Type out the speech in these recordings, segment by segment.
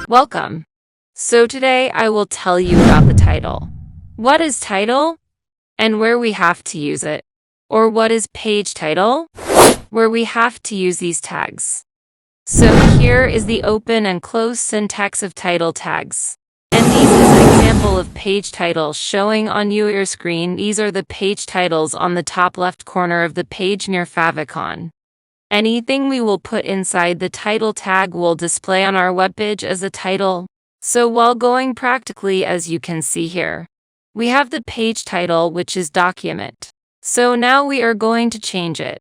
Welcome. So today I will tell you about the title. What is title? And where we have to use it. Or what is page title? Where we have to use these tags. So here is the open and close syntax of title tags. And these is an example of page titles showing on your screen. These are the page titles on the top left corner of the page near favicon. Anything we will put inside the title tag will display on our webpage as a title. So while going practically, as you can see here, we have the page title, which is document. So now we are going to change it.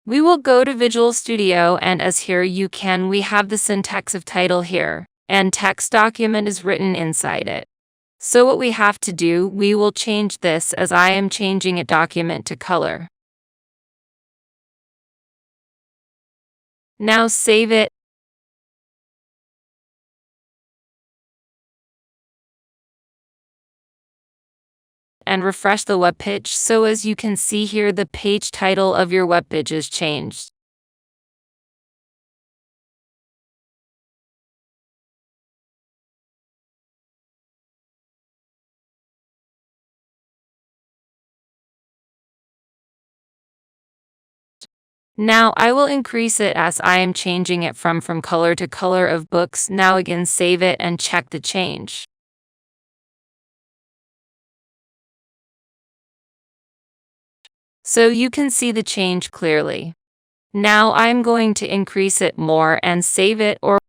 We will go to Visual Studio, and as here we have the syntax of title here, and text document is written inside it. So what we have to do, we will change this as I am changing it document to color. Now save it. And refresh the webpage, so as you can see here the page title of your webpage is changed. Now I will increase it as I am changing it from color to color of books. Now again save it and check the change. So you can see the change clearly. Now I'm going to increase it more and save it, or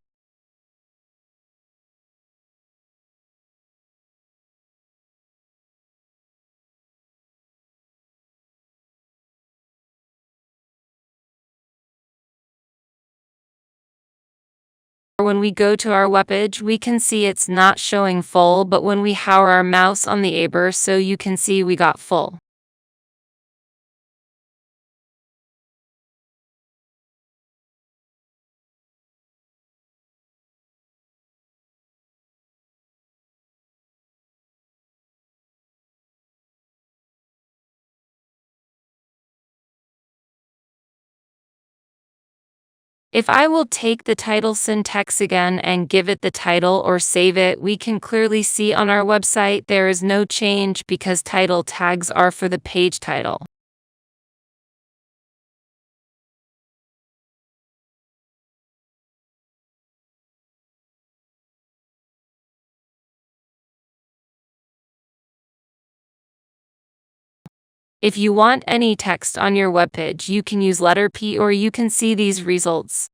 when we go to our webpage, we can see it's not showing full, but when we hover our mouse on the aber, so you can see we got full. If I will take the title syntax again and give it the title or save it, we can clearly see on our website there is no change because title tags are for the page title. If you want any text on your webpage, you can use letter P, or you can see these results.